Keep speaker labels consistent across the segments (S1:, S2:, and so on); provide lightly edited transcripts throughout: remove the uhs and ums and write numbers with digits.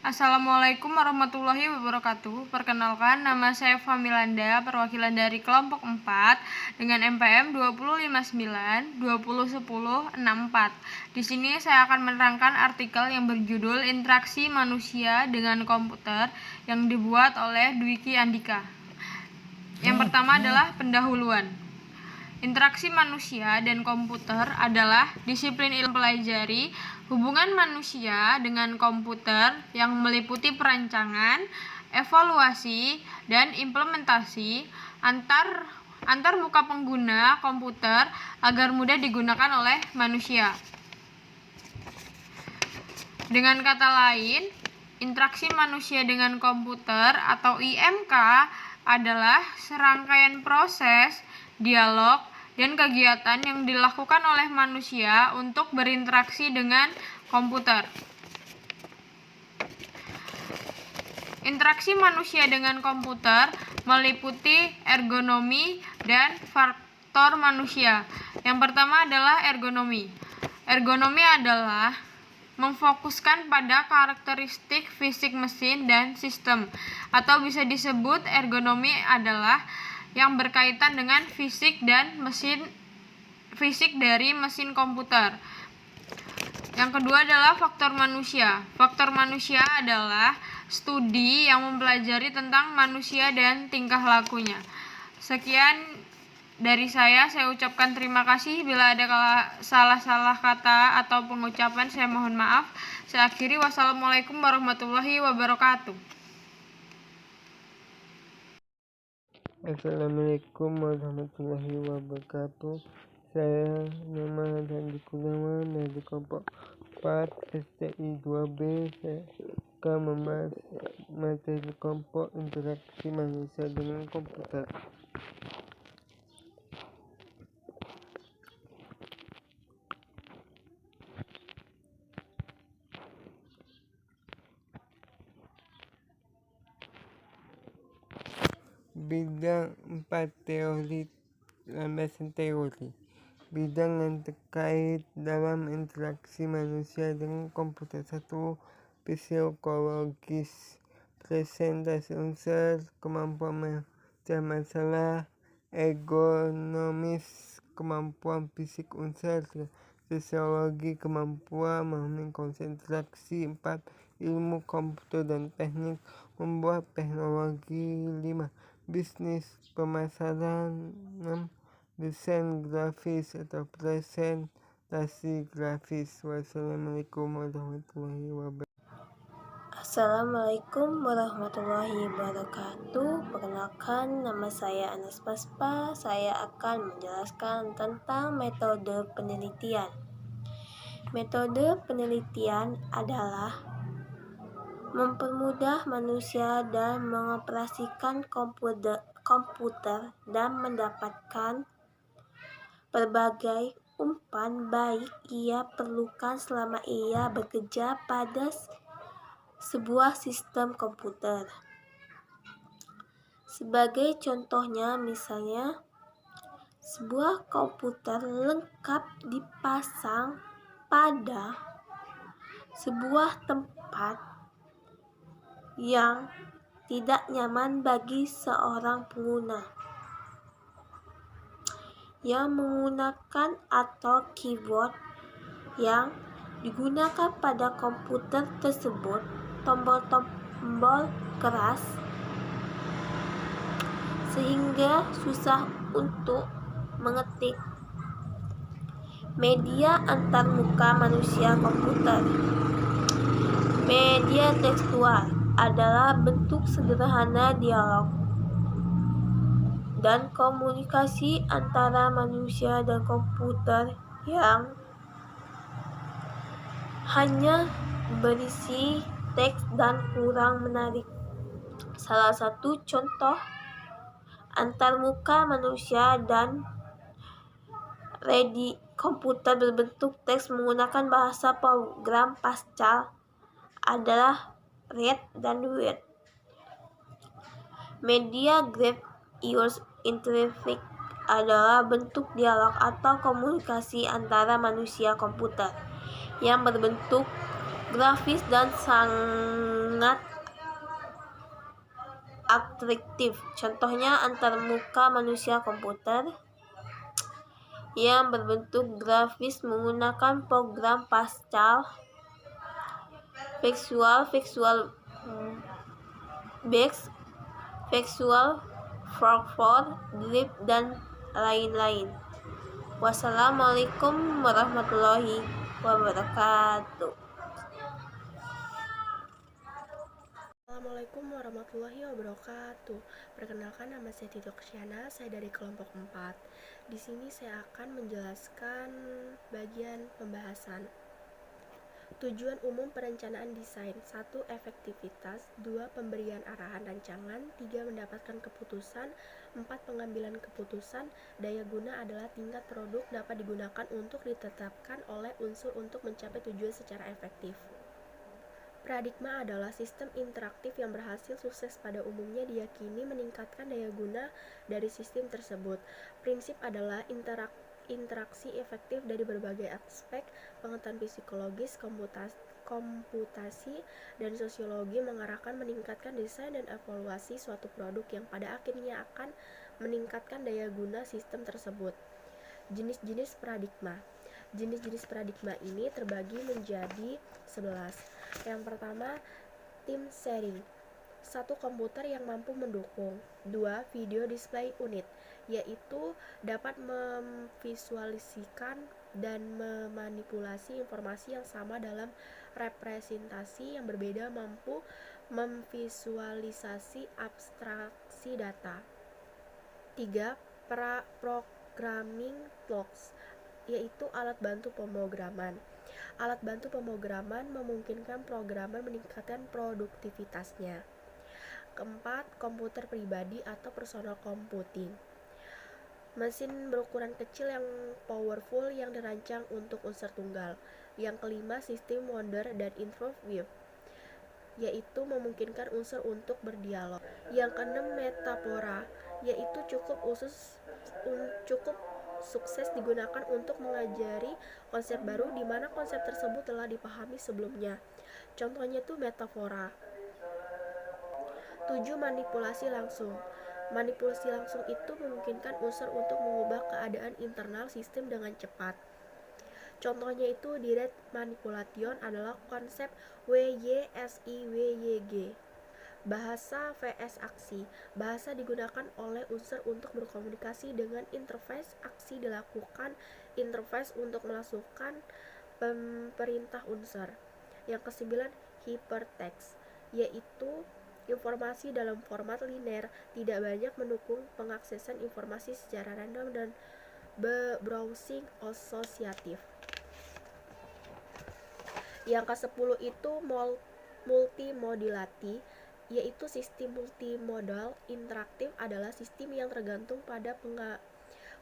S1: Assalamualaikum warahmatullahi wabarakatuh. Perkenalkan, nama saya Familanda, perwakilan dari kelompok 4 dengan MPM 2059-2010-64. Di sini saya akan menerangkan artikel yang berjudul Interaksi Manusia dengan Komputer yang dibuat oleh Dwiki Andika. Yang pertama adalah pendahuluan. Interaksi manusia dan komputer adalah disiplin ilmu pelajari hubungan manusia dengan komputer yang meliputi perancangan, evaluasi, dan implementasi antar muka pengguna komputer agar mudah digunakan oleh manusia. Dengan kata lain, interaksi manusia dengan komputer atau IMK adalah serangkaian proses, dialog, dan kegiatan yang dilakukan oleh manusia untuk berinteraksi dengan komputer. Interaksi manusia dengan komputer meliputi ergonomi dan faktor manusia. Yang pertama adalah ergonomi. Ergonomi adalah memfokuskan pada karakteristik fisik mesin dan sistem, atau bisa disebut ergonomi adalah yang berkaitan dengan fisik dari mesin komputer. Yang kedua adalah faktor manusia. Faktor manusia adalah studi yang mempelajari tentang manusia dan tingkah lakunya. Sekian dari saya ucapkan terima kasih. Bila ada salah-salah kata atau pengucapan, saya mohon maaf. Saya akhiri, wassalamualaikum warahmatullahi wabarakatuh.
S2: Assalamualaikum warahmatullahi wabarakatuh. Saya nama Dandi Kurniawan dari kelompok 4 STI 2B. Saya akan membahas materi kelompok interaksi manusia dengan komputer. Bidang 4 teori, landasan teori. Bidang yang terkait dalam interaksi manusia dengan komputer. 1. Psikologis, presentasi unsur, kemampuan memecah masalah. Ergonomis, kemampuan fisik unsur. Sosiologi, kemampuan memahami konsentrasi. 4. Ilmu komputer dan teknik membuat teknologi. 5. Bisnis pemasaran. 6. Desain grafis atau presentasi grafis. Wassalamualaikum warahmatullahi wabarakatuh.
S3: Assalamualaikum warahmatullahi wabarakatuh. Perkenalkan, nama saya Anas Paspa. Saya akan menjelaskan tentang metode penelitian. Metode penelitian adalah mempermudah manusia dan mengoperasikan komputer dan mendapatkan berbagai umpan baik ia perlukan selama ia bekerja pada sebuah sistem komputer. Sebagai contohnya, misalnya sebuah komputer lengkap dipasang pada sebuah tempat yang tidak nyaman bagi seorang pengguna yang menggunakan atau keyboard yang digunakan pada komputer tersebut tombol-tombol keras sehingga susah untuk mengetik. Media antarmuka manusia komputer. Media tekstual adalah bentuk sederhana dialog dan komunikasi antara manusia dan komputer yang hanya berisi teks dan kurang menarik. Salah satu contoh antarmuka manusia dan komputer berbentuk teks menggunakan bahasa program Pascal adalah read dan write. Media graph user interface adalah bentuk dialog atau komunikasi antara manusia komputer yang berbentuk grafis dan sangat atraktif. Contohnya antarmuka manusia komputer yang berbentuk grafis menggunakan program Pascal, Visual Basic, Visual Forward, Grip, dan lain-lain. Wassalamualaikum warahmatullahi wabarakatuh.
S4: Assalamualaikum warahmatullahi wabarakatuh. Perkenalkan, nama saya Tito Ksiana, saya dari kelompok 4. Di sini saya akan menjelaskan bagian pembahasan. Tujuan umum perencanaan desain: 1. Efektivitas, 2. Pemberian arahan rancangan, 3. Mendapatkan keputusan, 4. Pengambilan keputusan. Daya guna adalah tingkat produk dapat digunakan untuk ditetapkan oleh unsur untuk mencapai tujuan secara efektif. Paradigma adalah sistem interaktif yang berhasil sukses pada umumnya diyakini meningkatkan daya guna dari sistem tersebut. Prinsip adalah interaksi efektif dari berbagai aspek pengetahuan psikologis, komputasi, dan sosiologi mengarahkan meningkatkan desain dan evaluasi suatu produk yang pada akhirnya akan meningkatkan daya guna sistem tersebut. Jenis-jenis paradigma. Jenis-jenis paradigma ini terbagi menjadi 11. Yang pertama, team sharing. 1. Komputer yang mampu mendukung. 2. Video display unit, yaitu dapat memvisualisasikan dan memanipulasi informasi yang sama dalam representasi yang berbeda, mampu memvisualisasi abstraksi data. 3. Programming blocks, yaitu alat bantu pemrograman. Alat bantu pemrograman memungkinkan programmer meningkatkan produktivitasnya. Keempat, komputer pribadi atau personal computing. Mesin berukuran kecil yang powerful yang dirancang untuk unsur tunggal. Yang kelima, sistem wonder dan interview, yaitu memungkinkan unsur untuk berdialog. Yang keenam, metafora, yaitu cukup sukses digunakan untuk mengajari konsep baru di mana konsep tersebut telah dipahami sebelumnya. Contohnya itu metafora. 7. Manipulasi langsung. Manipulasi langsung itu memungkinkan unsur untuk mengubah keadaan internal sistem dengan cepat. Contohnya itu direct manipulation adalah konsep WYSIWYG. Bahasa vs aksi. Bahasa digunakan oleh unsur untuk berkomunikasi dengan interface. Aksi dilakukan interface untuk melakukan perintah unsur. Yang kesembilan, hypertext, yaitu informasi dalam format linear, tidak banyak mendukung pengaksesan informasi secara random dan browsing asosiatif. Yang ke-10 itu multimodality, yaitu sistem multimodal interaktif adalah sistem yang tergantung pada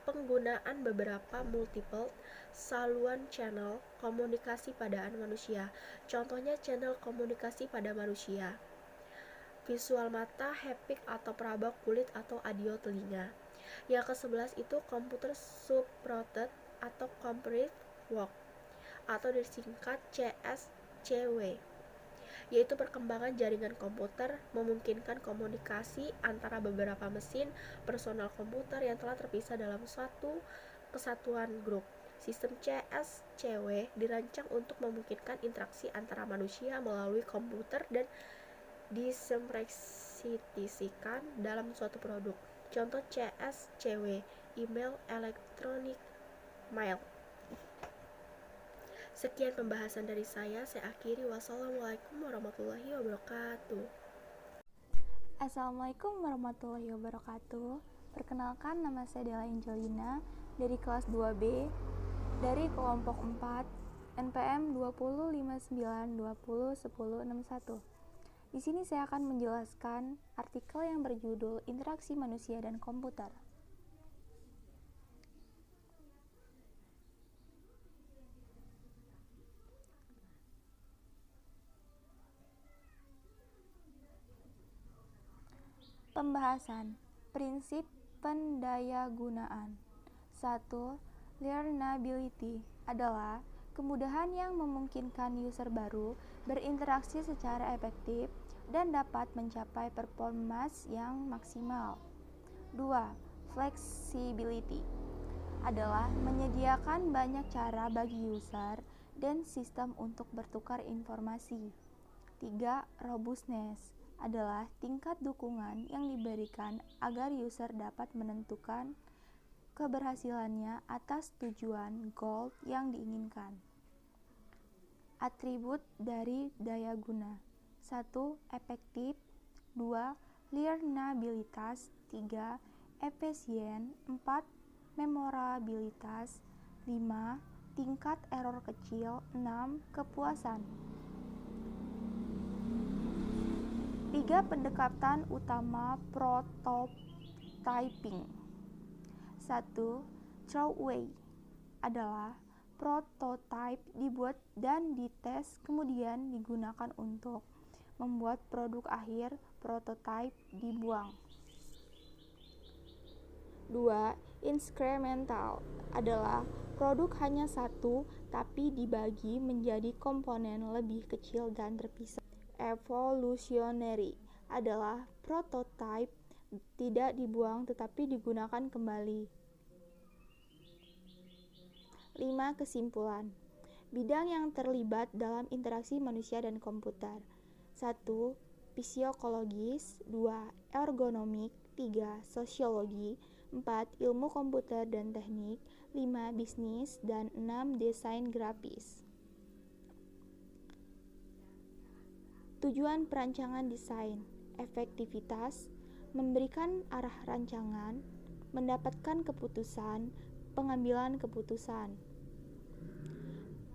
S4: penggunaan beberapa multiple saluran channel komunikasi pada manusia. Contohnya channel komunikasi pada manusia: visual mata, haptik atau peraba kulit atau audio telinga. Yang ke-11 itu computer supported atau computer work atau disingkat CSCW, yaitu perkembangan jaringan komputer memungkinkan komunikasi antara beberapa mesin personal komputer yang telah terpisah dalam suatu kesatuan grup. Sistem CSCW dirancang untuk memungkinkan interaksi antara manusia melalui komputer dan disimpresitisikan dalam suatu produk. Contoh CSCW: email, electronic mail. Sekian pembahasan dari saya akhiri. Wassalamualaikum warahmatullahi wabarakatuh.
S5: Assalamualaikum warahmatullahi wabarakatuh. Perkenalkan, nama saya Della Angelina dari kelas 2B dari kelompok 4 NPM 2059201061. Di sini saya akan menjelaskan artikel yang berjudul Interaksi Manusia dan Komputer. Pembahasan prinsip pendayagunaan. 1. Learnability adalah Kemudahan yang memungkinkan user baru berinteraksi secara efektif dan dapat mencapai performance yang maksimal. 2. Flexibility adalah menyediakan banyak cara bagi user dan sistem untuk bertukar informasi. 3. Robustness adalah tingkat dukungan yang diberikan agar user dapat menentukan keberhasilannya atas tujuan goal yang diinginkan. Atribut dari daya guna: 1. Efektif, 2. Learnabilitas, 3. Efisien, 4. Memorabilitas, 5. Tingkat error kecil, 6. Kepuasan. 3. Pendekatan utama prototyping. 1. Throwaway adalah prototype dibuat dan dites kemudian digunakan untuk membuat produk akhir. Prototype dibuang. 2. Incremental adalah produk hanya satu tapi dibagi menjadi komponen lebih kecil dan terpisah. Evolutionary adalah prototype tidak dibuang tetapi digunakan kembali. 5. Kesimpulan. Bidang yang terlibat dalam interaksi manusia dan komputer. 1. Psikologis, 2. Ergonomik, 3. Sosiologi, 4. Ilmu komputer dan teknik, 5. Bisnis, dan 6. Desain grafis. Tujuan perancangan desain: efektivitas, memberikan arah rancangan, mendapatkan keputusan, pengambilan keputusan.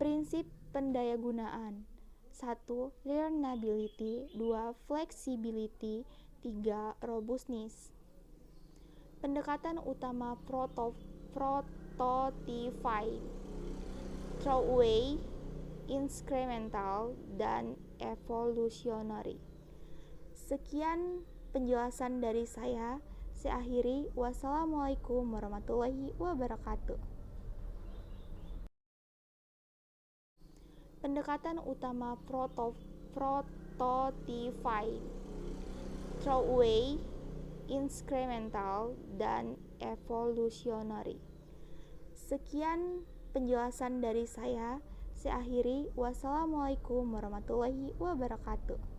S5: Prinsip pendayagunaan: 1. Learnability, 2. Flexibility, 3. Robustness. Pendekatan utama prototyping: throwaway, incremental, dan evolutionary. Sekian penjelasan dari saya. Saya akhiri. Wassalamualaikum warahmatullahi wabarakatuh. Pendekatan utama prototyping: throwaway, incremental, dan evolutionary. Sekian penjelasan dari saya. Saya akhiri. Wassalamualaikum warahmatullahi wabarakatuh.